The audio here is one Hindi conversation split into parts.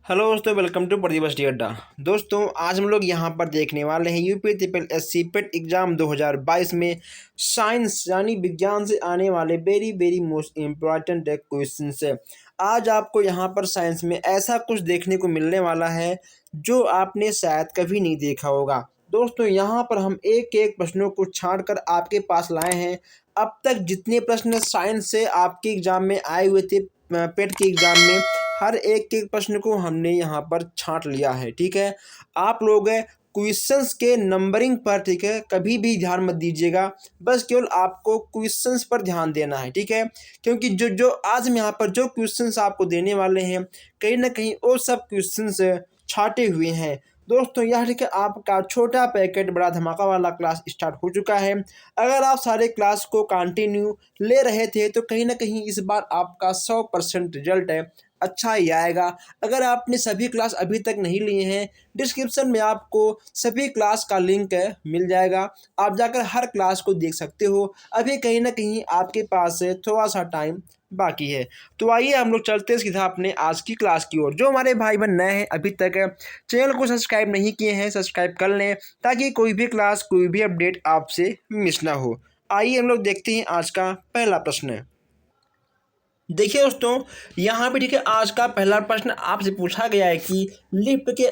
हेलो दोस्तों, वेलकम टू प्रदीप स्टडी अड्डा। दोस्तों, आज हम लोग यहाँ पर देखने वाले हैं यूपी ट्रिपल एससी पेट एग्जाम 2022 में साइंस यानी विज्ञान से आने वाले वेरी मोस्ट इम्पॉर्टेंट क्वेश्चन है। आज आपको यहाँ पर साइंस में ऐसा कुछ देखने को मिलने वाला है जो आपने शायद कभी नहीं देखा होगा। दोस्तों, यहाँ पर हम एक एक प्रश्नों को छांट कर आपके पास लाए हैं। अब तक जितने प्रश्न साइंस से आपके एग्जाम में आए हुए थे, पेट के एग्जाम में, हर एक एक प्रश्न को हमने यहाँ पर छांट लिया है। ठीक है, आप लोग क्वेश्चंस के नंबरिंग पर, ठीक है, कभी भी ध्यान मत दीजिएगा। बस केवल आपको क्वेश्चंस पर ध्यान देना है। ठीक है, क्योंकि जो जो आज हम यहाँ पर जो क्वेश्चंस आपको देने वाले हैं, कहीं ना कहीं वो सब क्वेश्चंस छाटे हुए हैं। दोस्तों, यह ठीक है, आपका छोटा पैकेट बड़ा धमाका वाला क्लास स्टार्ट हो चुका है। अगर आप सारे क्लास को कंटिन्यू ले रहे थे तो कहीं ना कहीं इस बार आपका 100% रिजल्ट है अच्छा ही आएगा। अगर आपने सभी क्लास अभी तक नहीं लिए हैं, डिस्क्रिप्शन में आपको सभी क्लास का लिंक मिल जाएगा। आप जाकर हर क्लास को देख सकते हो। अभी कहीं ना कहीं आपके पास थोड़ा सा टाइम बाकी है। तो आइए हम लोग चलते हैं सीधा अपने आज की क्लास की ओर। जो हमारे भाई बहन नए हैं, अभी तक चैनल को सब्सक्राइब नहीं किए हैं, सब्सक्राइब कर लें ताकि कोई भी क्लास, कोई भी अपडेट आपसे मिस ना हो। आइए हम लोग देखते हैं आज का पहला प्रश्न। देखिए दोस्तों, यहाँ पे ठीक है, आज का पहला प्रश्न आपसे पूछा गया है कि लिफ्ट के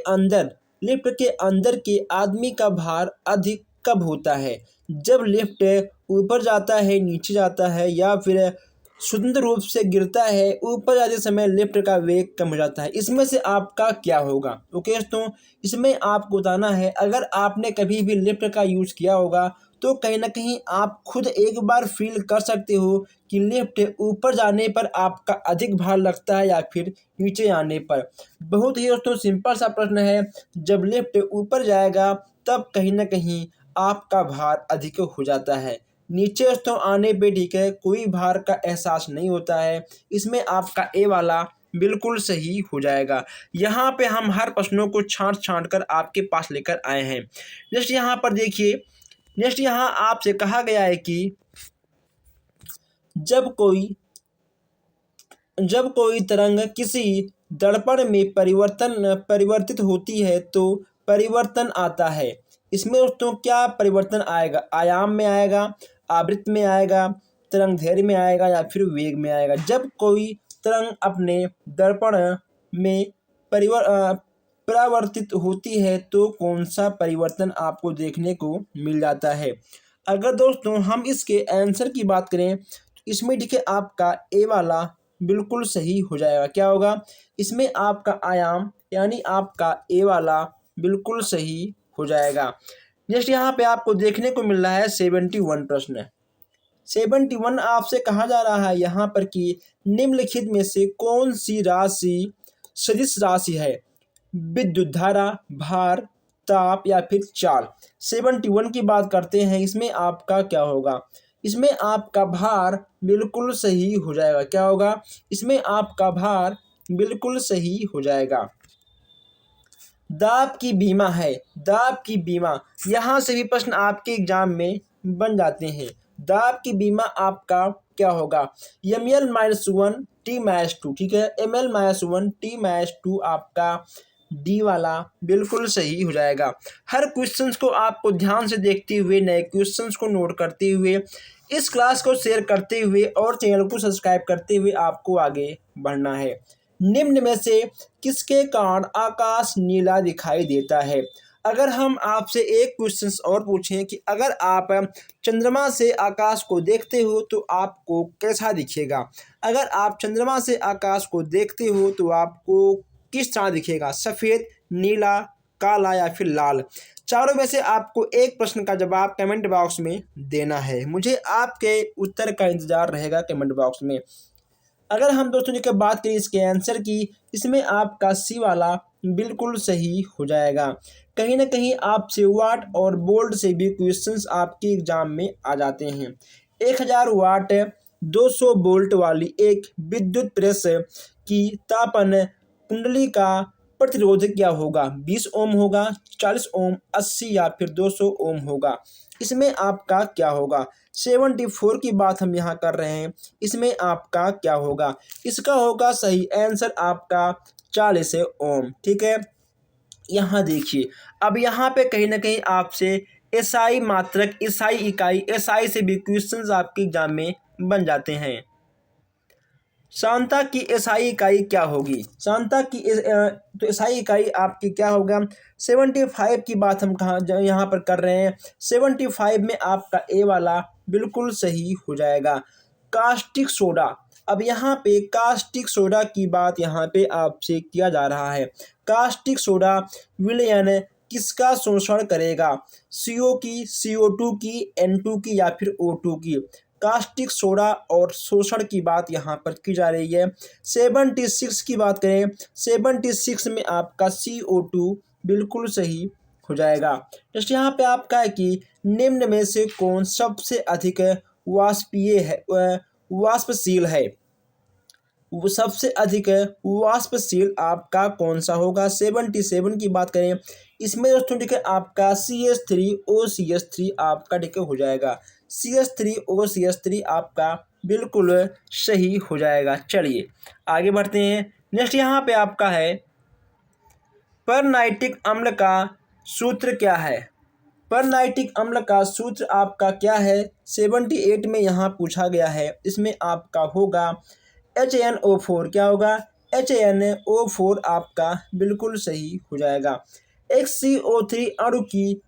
अंदर के आदमी का भार अधिक कब होता है? जब लिफ्ट ऊपर जाता है, नीचे जाता है, या फिर स्वतंत्र रूप से गिरता है। ऊपर जाते समय लिफ्ट का वेग कम हो जाता है। इसमें से आपका क्या होगा? ओके दोस्तों, इसमें आपको बताना है। अगर आपने कभी भी लिफ्ट का यूज़ किया होगा तो कहीं ना कहीं आप खुद एक बार फील कर सकते हो कि लिफ्ट ऊपर जाने पर आपका अधिक भार लगता है या फिर नीचे आने पर। बहुत ही दोस्तों सिंपल सा प्रश्न है। जब लिफ्ट ऊपर जाएगा तब कहीं ना कहीं आपका भार अधिक हो जाता है। नीचे दोस्तों आने पे ठीक है, कोई भार का एहसास नहीं होता है। इसमें आपका ए वाला बिल्कुल सही हो जाएगा। यहाँ पे हम हर प्रश्नों को छांट छांट कर आपके पास लेकर आए हैं। नेक्स्ट यहाँ पर देखिए, नेक्स्ट यहाँ आपसे कहा गया है कि जब कोई जब कोई तरंग किसी दर्पण में परिवर्तित होती है तो परिवर्तन आता है। इसमें दोस्तों क्या परिवर्तन आएगा? आयाम में आएगा, आवृत्ति में आएगा, तरंग दैर्घ्य में आएगा, या फिर वेग में आएगा? जब कोई तरंग अपने दर्पण में परावर्तित होती है तो कौन सा परिवर्तन आपको देखने को मिल जाता है? अगर दोस्तों हम इसके आंसर की बात करें तो इसमें ठीक है, आपका ए वाला बिल्कुल सही हो जाएगा। क्या होगा? इसमें आपका आयाम यानी आपका ए वाला बिल्कुल सही हो जाएगा। नेक्स्ट यहाँ पे आपको देखने को मिल रहा है 71 प्रश्न। 71 आपसे कहा जा रहा है यहाँ पर कि निम्नलिखित में से कौन सी राशि सदिश राशि है? विद्युत धारा, भार, ताप, या फिर चाल। 71 की बात करते हैं। इसमें आपका क्या होगा? इसमें आपका भार बिल्कुल सही हो जाएगा। क्या होगा? इसमें आपका भार बिल्कुल सही हो जाएगा। दाब की बीमा है, दाब की बीमा, यहाँ से भी प्रश्न आपके एग्जाम में बन जाते हैं। दाब की बीमा आपका क्या होगा? ml-1 t-2, ठीक है, ml-1 t-2 आपका डी वाला बिल्कुल सही हो जाएगा। हर क्वेश्चंस को आपको ध्यान से देखते हुए, नए क्वेश्चंस को नोट करते हुए, इस क्लास को शेयर करते हुए और चैनल को सब्सक्राइब करते हुए आपको आगे बढ़ना है। निम्न में से किसके कारण आकाश नीला दिखाई देता है? अगर हम आपसे एक क्वेश्चन और पूछें कि अगर आप चंद्रमा से आकाश को देखते हो तो आपको कैसा दिखेगा? अगर आप चंद्रमा से आकाश को देखते हो तो आपको किस तरह दिखेगा? सफ़ेद, नीला, काला, या फिर लाल? चारों में से आपको एक प्रश्न का जवाब कमेंट बॉक्स में देना है। मुझे आपके उत्तर का इंतज़ार रहेगा कमेंट बॉक्स में। अगर हम दोस्तों की बात करें इसके आंसर की, इसमें आपका सी वाला बिल्कुल सही हो जाएगा। कहीं ना कहीं आपसे वाट और बोल्ट से भी क्वेश्चंस आपके एग्जाम में आ जाते हैं। 1000 वाट 200 वोल्ट वाली एक विद्युत प्रेस की तापन कुंडली का प्रतिरोध क्या होगा? 20 ओम होगा, 40 ओम, 80, या फिर 200 ओम होगा? इसमें आपका क्या होगा? 74 की बात हम यहाँ कर रहे हैं। इसमें आपका क्या होगा? इसका होगा सही आंसर आपका 40 ओम। ठीक है, यहाँ देखिए, अब यहाँ पे कहीं ना कहीं आपसे एसआई मात्रक, एसआई इकाई, एसआई से भी क्वेश्चंस आपके एग्जाम में बन जाते हैं। सांता की एसआई इकाई क्या होगी? सांता की तो एसआई इकाई आपकी क्या होगा? 75 की बात हम कहाँ यहाँ पर कर रहे हैं। 75 में आपका ए वाला बिल्कुल सही हो जाएगा। कास्टिक सोडा, अब यहाँ पे कास्टिक सोडा की बात यहाँ पे आपसे किया जा रहा है। कास्टिक सोडा विलयन किसका शोषण करेगा? CO की, CO2 की, N2 की या फिर O2 की? कास्टिक सोडा और शोषण की बात यहाँ पर की जा रही है। 76 की बात करें, 76 में आपका CO2 बिल्कुल सही हो जाएगा। जस्ट यहाँ पे आपका है कि निम्न में से कौन सबसे अधिक वाष्पीय है, वाष्पशील है? वो सबसे अधिक वाष्पशील आपका कौन सा होगा? 77 की बात करें, इसमें दोस्तों ठीक है आपका CH3OCH3 आपका ठीक है हो जाएगा। CH3OCH3 आपका बिल्कुल सही हो जाएगा। चलिए आगे बढ़ते हैं। नेक्स्ट यहाँ पे आपका है परनाइट्रिक अम्ल का सूत्र क्या है? परनाइट्रिक अम्ल का सूत्र आपका क्या है? 78 में यहाँ पूछा गया है। इसमें आपका होगा HNO4। क्या होगा? HNO4 आपका बिल्कुल सही हो जाएगा। XCO3 अणु की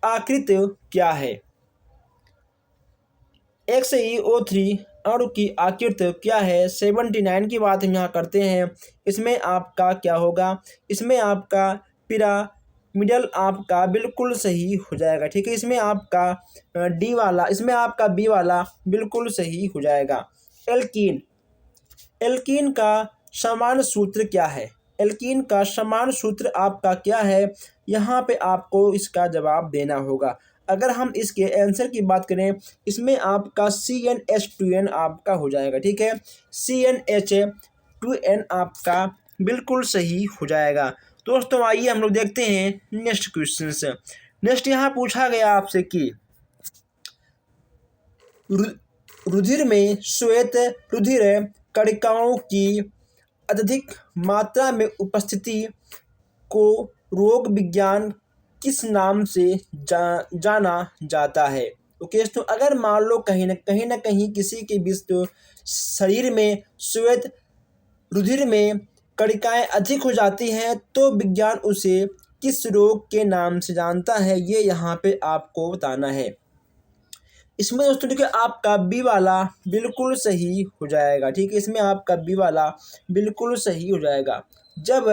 आकृति क्या है? XeO3 अणु की आकृति क्या है? 79 की बात हम यहाँ करते हैं। इसमें आपका क्या होगा? इसमें आपका पिरामिडल आपका बिल्कुल सही हो जाएगा। ठीक है, इसमें आपका डी वाला, इसमें आपका बी वाला बिल्कुल सही हो जाएगा। एल्कीन, एल्कीन का समान सूत्र क्या है? एल्कीन का समान सूत्र आपका क्या है? यहाँ पे आपको इसका जवाब देना होगा। अगर हम इसके आंसर की बात करें, इसमें आपका CnH2n आपका हो जाएगा। ठीक है, CnH2n आपका बिल्कुल सही हो जाएगा। दोस्तों आइए हम लोग देखते हैं नेक्स्ट क्वेश्चन से। नेक्स्ट यहाँ पूछा गया आपसे कि रुधिर में श्वेत रुधिर कणिकाओं की अत्यधिक मात्रा में उपस्थिति को रोग विज्ञान किस नाम से जाना जाता है? ओके, तो अगर मान लो कहीं ना कहीं किसी के बीच तो शरीर में श्वेत रुधिर में कणिकाएं अधिक हो जाती हैं तो विज्ञान उसे किस रोग के नाम से जानता है, ये यहाँ पे आपको बताना है। इसमें दोस्तों ठीक है आपका बी वाला बिल्कुल सही हो जाएगा। ठीक है, इसमें आपका बी वाला बिल्कुल सही हो जाएगा। जब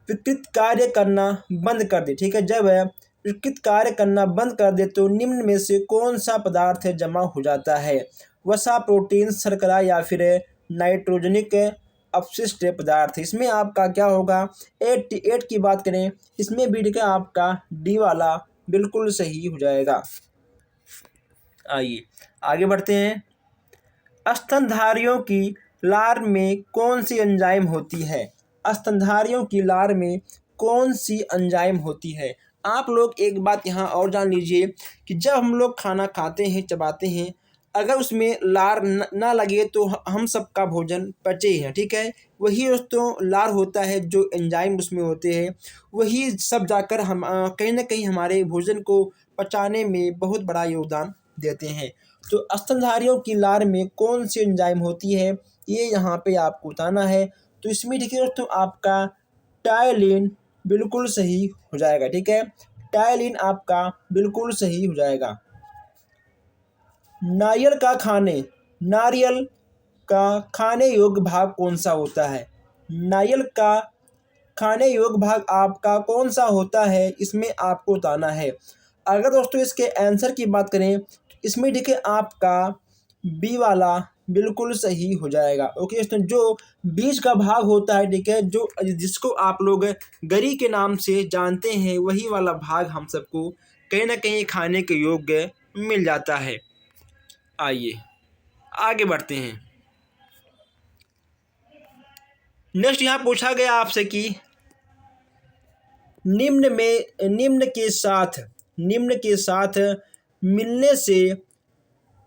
विकृत कार्य करना बंद कर दे, ठीक है, जब विकृत कार्य करना बंद कर दे तो निम्न में से कौन सा पदार्थ जमा हो जाता है? वसा, प्रोटीन, शर्करा या फिर नाइट्रोजनिक अपशिष्ट पदार्थ? इसमें आपका क्या होगा? 88 की बात करें, इसमें भी ठीक है आपका डी वाला बिल्कुल सही हो जाएगा। आइए आगे बढ़ते हैं। स्तनधारियों की लार में कौन सी एंजाइम होती है? स्तनधारियों की लार में कौन सी एंजाइम होती है? आप लोग एक बात यहाँ और जान लीजिए कि जब हम लोग खाना खाते हैं, चबाते हैं, अगर उसमें लार ना लगे तो हम सबका भोजन पचे हैं। ठीक है, वही दोस्तों लार होता है, जो एंजाइम उसमें होते हैं वही सब जाकर हम कहीं ना कहीं हमारे भोजन को पचाने में बहुत बड़ा योगदान देते हैं। तो स्तनधारियों की लार में कौन सी एंजाइम होती है, ये यहाँ पे आपको बताना है। तो इसमें ठीक है दोस्तों आपका टायलिन बिल्कुल सही हो जाएगा। ठीक है, टायलिन आपका बिल्कुल सही हो जाएगा। नारियल का खाने योग्य भाग कौन सा होता है? नारियल का खाने योग्य भाग आपका कौन सा होता है, इसमें आपको बताना है। अगर दोस्तों इसके आंसर की बात करें, इसमें ठीक है आपका बी वाला बिल्कुल सही हो जाएगा। ओके दोस्तों, जो बीज का भाग होता है, ठीक है, जो जिसको आप लोग गरी के नाम से जानते हैं, वही वाला भाग हम सबको कहीं ना कहीं खाने के योग्य मिल जाता है। आइए आगे बढ़ते हैं। नेक्स्ट यहाँ पूछा गया आपसे कि निम्न के साथ मिलने से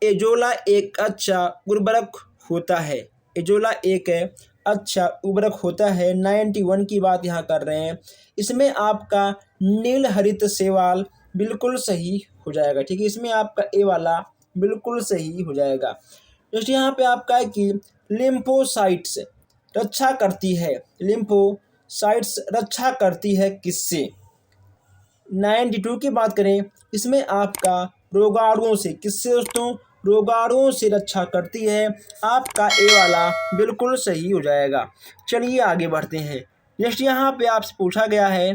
एजोला एक अच्छा उर्वरक होता है। एजोला एक अच्छा उर्वरक होता है। 91 की बात यहाँ कर रहे हैं। इसमें आपका नील हरित शैवाल बिल्कुल सही हो जाएगा, ठीक है। इसमें आपका ए वाला बिल्कुल सही हो जाएगा। नेक्स्ट यहाँ पे आपका है कि लिम्फोसाइट्स रक्षा करती है। लिम्फोसाइट्स रक्षा करती है किससे? 92 की बात करें, इसमें आपका रोगाणुओं से, किससे दोस्तों? रोगाणुओं से रक्षा करती है। आपका ए वाला बिल्कुल सही हो जाएगा। चलिए आगे बढ़ते हैं। नेक्स्ट यहाँ पे आपसे पूछा गया है,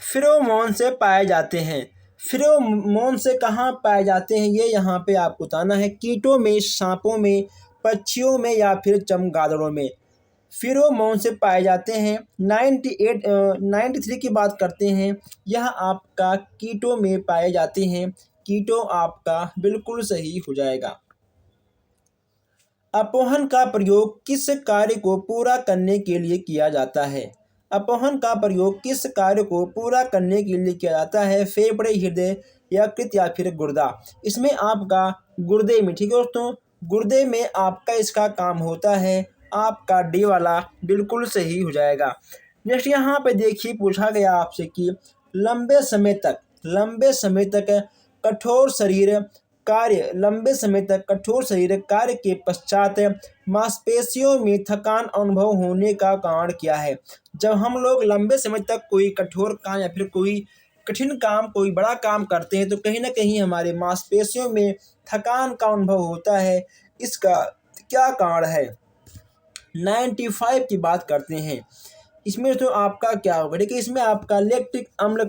फेरोमोन से पाए जाते हैं। फेरोमोन से कहाँ पाए जाते हैं ये यहाँ पे आपको बताना है। कीटों में, सांपों में, पक्षियों में या फिर चमगादड़ों में फेरोमोन से पाए जाते हैं। 93 की बात करते हैं। यह आपका कीटों में पाए जाते हैं। कीटों आपका बिल्कुल सही हो जाएगा। अपहरण का प्रयोग किस कार्य को पूरा करने के लिए किया जाता है? अपहरण का प्रयोग किस कार्य को पूरा करने के लिए किया जाता है? फेफड़े, हृदय, यकृत या फिर गुर्दा। इसमें आपका गुर्दे में, ठीक है दोस्तों, गुर्दे में आपका इसका काम होता है। आपका डी वाला बिल्कुल सही हो जाएगा। नेक्स्ट यहाँ पे देखिए पूछा गया आपसे कि लंबे समय तक कठोर शरीर कार्य के पश्चात मांसपेशियों में थकान अनुभव होने का कारण क्या है? जब हम लोग लंबे समय तक कोई कठोर काम या फिर कोई कठिन काम, कोई बड़ा काम करते हैं तो कहीं ना कहीं हमारे मांसपेशियों में थकान का अनुभव होता है। इसका क्या कारण है? 95 की बात करते हैं। इसमें तो आपका क्या होगा? देखिए इसमें आपका लैक्टिक अम्ल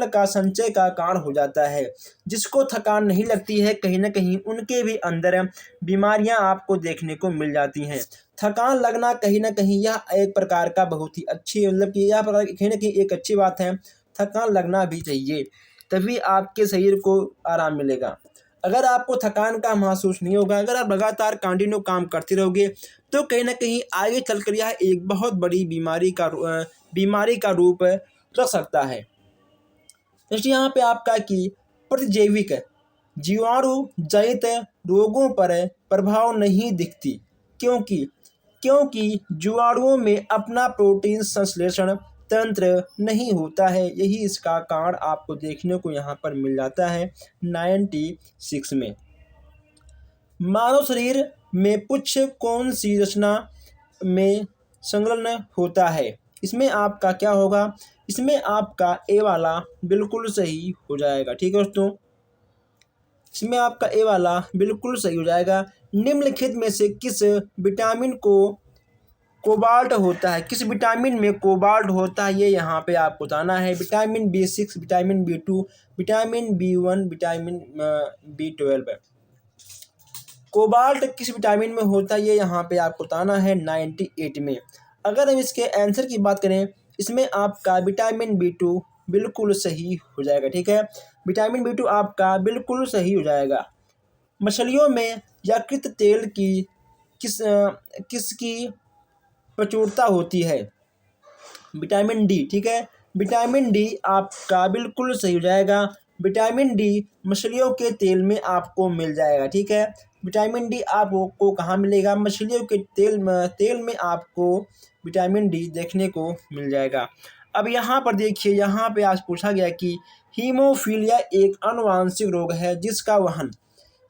का संचय का कारण हो जाता है। जिसको थकान नहीं लगती है कहीं ना कहीं उनके भी अंदर बीमारियां आपको देखने को मिल जाती हैं। थकान लगना कहीं ना कहीं यह एक प्रकार का बहुत ही अच्छी, मतलब कि यह प्रकार कहीं ना कहीं एक अच्छी बात है। थकान लगना भी चाहिए, तभी आपके शरीर को आराम मिलेगा। अगर आपको थकान का महसूस नहीं होगा, अगर आप लगातार कंटिन्यू काम करते रहोगे तो कहीं ना कहीं आगे चलकर यह एक बहुत बड़ी बीमारी का रूप रख सकता है। नेक्स्ट यहाँ पे आपका कि प्रतिजैविक जीवाणु जनित रोगों पर प्रभाव नहीं दिखती। क्योंकि जीवाणुओं में अपना प्रोटीन संश्लेषण तंत्र नहीं होता है। यही इसका कारण आपको देखने को यहाँ पर मिल जाता है 96 में। मानव शरीर में पुच्छ कौन सी रचना में संलग्न होता है? इसमें आपका क्या होगा? इसमें आपका ए वाला बिल्कुल सही हो जाएगा, ठीक है दोस्तों। इसमें आपका ए वाला बिल्कुल सही हो जाएगा। निम्नलिखित में से किस विटामिन को कोबाल्ट होता है? किस विटामिन में कोबाल्ट होता है ये यहाँ पे आपको बताना है। Vitamin B6, vitamin B2, vitamin B1, vitamin B12। Cobalt किस विटामिन में होता है ये यहाँ पे आपको बताना है 98 में। अगर हम इसके आंसर की बात करें, इसमें आपका विटामिन B2 बिल्कुल सही हो जाएगा, ठीक है। विटामिन B2 आपका बिल्कुल सही हो जाएगा। मछलियों में यकृत तेल की किसकी प्रचुरता होती है? विटामिन डी, ठीक है। विटामिन डी आपका बिल्कुल सही हो जाएगा। विटामिन डी मछलियों के तेल में आपको मिल जाएगा, ठीक है। विटामिन डी आपको कहाँ मिलेगा? मछलियों के तेल में आपको विटामिन डी देखने को मिल जाएगा। अब यहाँ पर देखिए, यहाँ पे आज पूछा गया कि हीमोफीलिया एक आनुवांशिक रोग है जिसका वहन,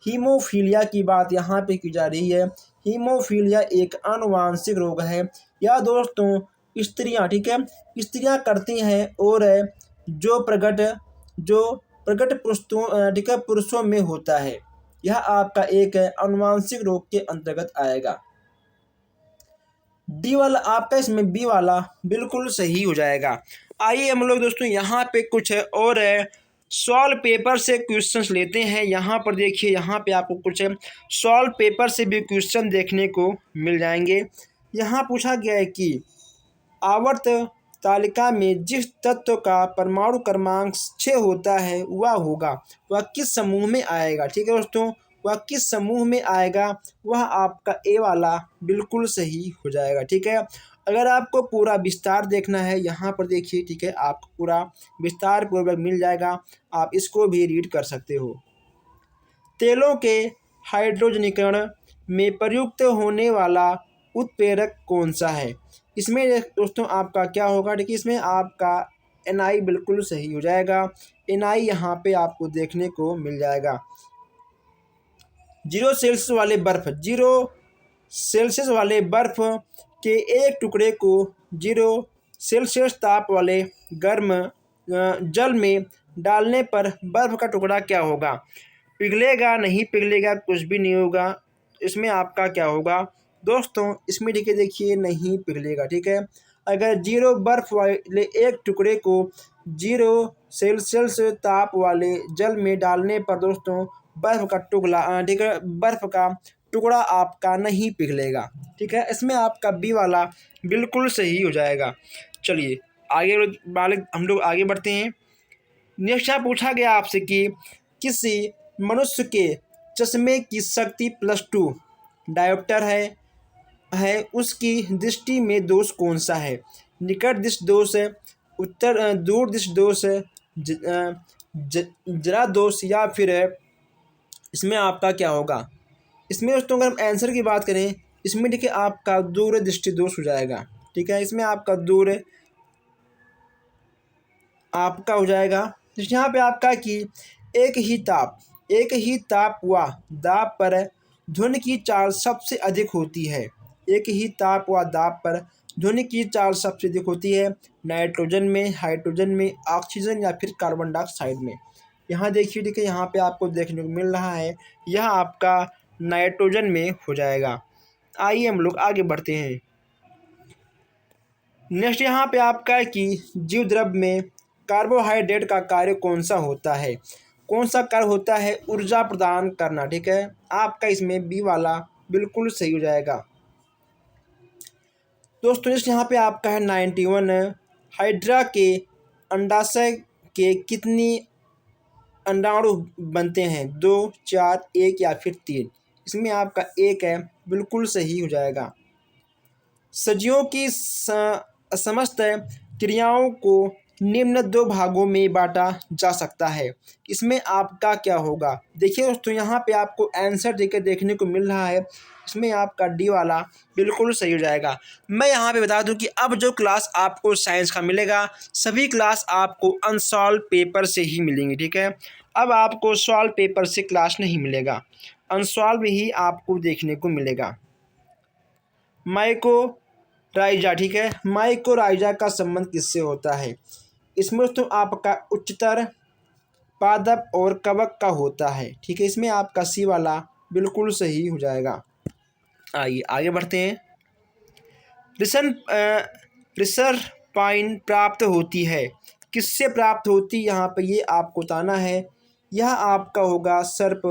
हीमोफीलिया की बात यहाँ पे की जा रही है। हीमोफीलिया एक आनुवांशिक रोग है या दोस्तों स्त्रियां, ठीक है, स्त्रियां करती हैं और जो प्रकट पुरुषों, ठीक है, पुरुषों में होता है। यह आपका एक आनुवांशिक रोग के अंतर्गत आएगा। डी वाला आपका, इसमें बी वाला बिल्कुल सही हो जाएगा। आइए हम लोग दोस्तों यहाँ पे कुछ और सॉल्व पेपर से क्वेश्चंस लेते हैं। यहाँ पर देखिए, यहाँ पे आपको कुछ सॉल्व पेपर से भी क्वेश्चन देखने को मिल जाएंगे। यहाँ पूछा गया है कि आवर्त तालिका में जिस तत्व का परमाणु क्रमांक 6 होता है वह किस समूह में आएगा? ठीक है दोस्तों, वह किस समूह में आएगा? वह आपका ए वाला बिल्कुल सही हो जाएगा, ठीक है। अगर आपको पूरा विस्तार देखना है यहाँ पर देखिए, ठीक है, आपको पूरा विस्तार पूर्वक मिल जाएगा, आप इसको भी रीड कर सकते हो। तेलों के हाइड्रोजनीकरण में प्रयुक्त होने वाला उत्प्रेरक कौन सा है? इसमें दोस्तों आपका क्या होगा, देखिए इसमें आपका Na बिल्कुल सही हो जाएगा। Na यहाँ पे आपको देखने को मिल जाएगा। 0 सेल्सियस वाले बर्फ के एक टुकड़े को 0 सेल्सियस ताप वाले गर्म जल में डालने पर बर्फ का टुकड़ा क्या होगा? पिघलेगा, नहीं पिघलेगा, कुछ भी नहीं होगा। इसमें आपका क्या होगा दोस्तों, इसमें देखिए नहीं पिघलेगा, ठीक है। अगर 0 बर्फ वाले एक टुकड़े को 0 सेल्सियस ताप वाले जल में डालने पर दोस्तों बर्फ का टुकड़ा ठीक है, बर्फ का टुकड़ा आपका नहीं पिघलेगा, ठीक है। इसमें आपका बी वाला बिल्कुल सही हो जाएगा। चलिए आगे वाले हम लोग आगे बढ़ते हैं। नेक्स्ट पूछा गया आपसे कि किसी मनुष्य के चश्मे की शक्ति +2 डायोप्टर है उसकी दृष्टि में दोष कौन सा है? निकट दृष्टि दोष है, दूर दृष्टि दोष है, जरा दोष, या फिर इसमें आपका क्या होगा? इसमें दोस्तों अगर हम आंसर की बात करें, इसमें देखिए आपका दूर दृष्टि दोष हो जाएगा, ठीक है। इसमें आपका दूर आपका हो जाएगा। यहाँ पे आपका कि एक ही ताप व दाब पर ध्वनि की चाल सबसे अधिक होती है। एक ही ताप व दाब पर ध्वनि की चाल सबसे अधिक होती है नाइट्रोजन में, हाइड्रोजन में, ऑक्सीजन या फिर कार्बन डाइऑक्साइड में। यहाँ देखिए, ठीक है, यहाँ पे आपको देखने को मिल रहा है, यह आपका नाइट्रोजन में हो जाएगा। आइए हम लोग आगे बढ़ते हैं। नेक्स्ट यहाँ पे आपका है कि जीव द्रव्य में कार्बोहाइड्रेट का कार्य कौन सा होता है? कौन सा कार्य होता है? ऊर्जा प्रदान करना, ठीक है। आपका इसमें बी वाला बिल्कुल सही हो जाएगा। दोस्तों नेक्स्ट यहाँ पे आपका है 91 हाइड्रा के अंडाशय के कितनी अंडाणु बनते हैं? 2, 4, 1 या फिर 3? इसमें आपका 1 है, बिल्कुल सही हो जाएगा। सजीवों की समस्त क्रियाओं को निम्न 2 भागों में बांटा जा सकता है। इसमें आपका क्या होगा? देखिए दोस्तों यहाँ पे आपको आंसर देकर देखने को मिल रहा है, इसमें आपका डी वाला बिल्कुल सही हो जाएगा। मैं यहाँ पे बता दूं कि अब जो क्लास आपको साइंस का मिलेगा, सभी क्लास आपको अनसॉल्व पेपर से ही मिलेंगी, ठीक है। अब आपको सॉल्व पेपर से क्लास नहीं मिलेगा, अनसॉल्व ही आपको देखने को मिलेगा। माइकोराइजा, ठीक है, माइकोराइजा का संबंध किससे होता है? इसमें दोस्तों आपका उच्चतर पादप और कवक का होता है, ठीक है। इसमें आपका सी वाला बिल्कुल सही हो जाएगा। आइए आगे बढ़ते हैं। रिसर पाइन प्राप्त होती है, किससे प्राप्त होती है? यहाँ पे ये आपको बताना है। यह आपका होगा सर्प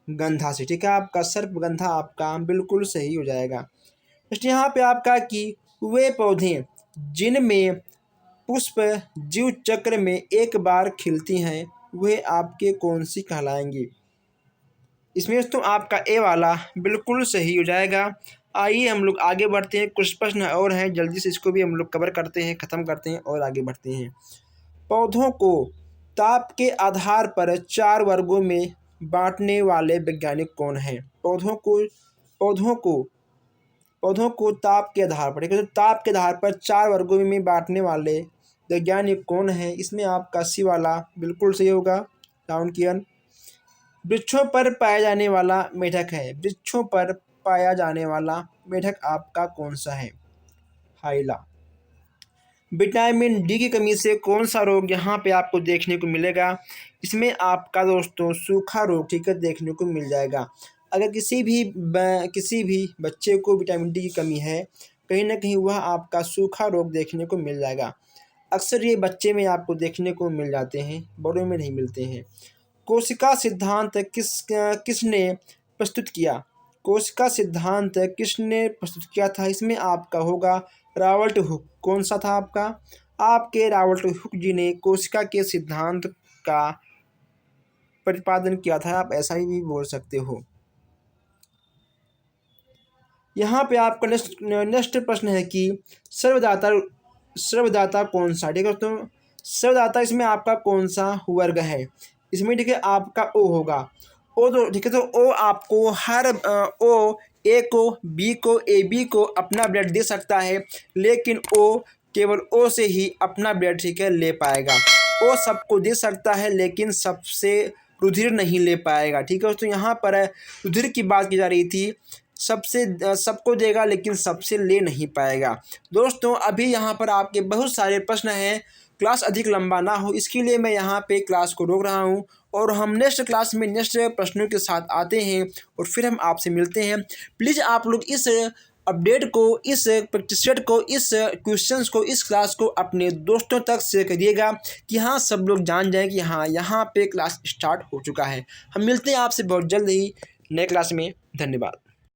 गंधा से, ठीक है। आपका सर्प गंधा आपका बिल्कुल सही हो जाएगा। नेक्स्ट यहाँ पे आपका कि वे पौधे जिनमें पुष्प जीव चक्र में एक बार खिलती हैं वे आपके कौन सी कहलाएंगी? इसमें दोस्तों आपका ए वाला बिल्कुल सही हो जाएगा। आइए हम लोग आगे बढ़ते हैं, कुछ प्रश्न और हैं, जल्दी से इसको भी हम लोग कवर करते हैं, ख़त्म करते हैं और आगे बढ़ते हैं। पौधों को ताप के आधार पर 4 वर्गों में बांटने वाले वैज्ञानिक कौन हैं? पौधों को ताप के आधार पर, ठीक है, तो ताप के आधार पर 4 वर्गों में बांटने वाले वैज्ञानिक कौन है? इसमें आपका सी वाला बिल्कुल सही होगा, डाउन कियन। वृक्षों पर पाया जाने वाला मेढक है, वृक्षों पर पाया जाने वाला मेढक आपका कौन सा है? हाइला। विटामिन डी की कमी से कौन सा रोग यहाँ पे आपको देखने को मिलेगा? इसमें आपका दोस्तों सूखा रोग, ठीक है, देखने को मिल जाएगा। अगर किसी भी बच्चे को विटामिन डी की कमी है, कहीं ना कहीं वह आपका सूखा रोग देखने को मिल जाएगा। अक्सर ये बच्चे में आपको देखने को मिल जाते हैं, बड़ों में नहीं मिलते हैं। कोशिका सिद्धांत किसने प्रस्तुत किया? कोशिका सिद्धांत किसने प्रस्तुत किया था? इसमें आपका होगा रॉबर्ट हुक। कौन सा था आपका? आपके रॉबर्ट हुक जी ने कोशिका के सिद्धांत का प्रतिपादन किया था, आप ऐसा ही भी बोल सकते हो। यहाँ पे आपका नेक्स्ट प्रश्न है कि सर्वदाता कौन सा, ठीक है दोस्तों। सर्वदाता इसमें आपका कौन सा वर्ग है? इसमें ठीक है आपका ओ होगा। ओ तो ठीक है, तो ओ आपको हर ओ ए को, बी को, ए बी को अपना ब्लड दे सकता है, लेकिन ओ केवल ओ से ही अपना ब्लड, ठीक है, ले पाएगा। ओ सबको दे सकता है लेकिन सबसे रुधिर नहीं ले पाएगा, ठीक है दोस्तों। यहाँ पर रुधिर की बात की जा रही थी, सबसे सबको देगा लेकिन सबसे ले नहीं पाएगा। दोस्तों अभी यहाँ पर आपके बहुत सारे प्रश्न हैं, क्लास अधिक लंबा ना हो इसके लिए मैं यहाँ पे क्लास को रोक रहा हूँ, और हम नेक्स्ट क्लास में नेक्स्ट प्रश्नों के साथ आते हैं और फिर हम आपसे मिलते हैं। प्लीज़ आप लोग इस अपडेट को, इस प्रैक्टिस सेट को, इस क्वेश्चंस को, इस क्लास को अपने दोस्तों तक शेयर करिएगा कि हाँ सब लोग जान जाएं कि हाँ यहाँ पे क्लास स्टार्ट हो चुका है। हम मिलते हैं आपसे बहुत जल्द ही नए क्लास में। धन्यवाद।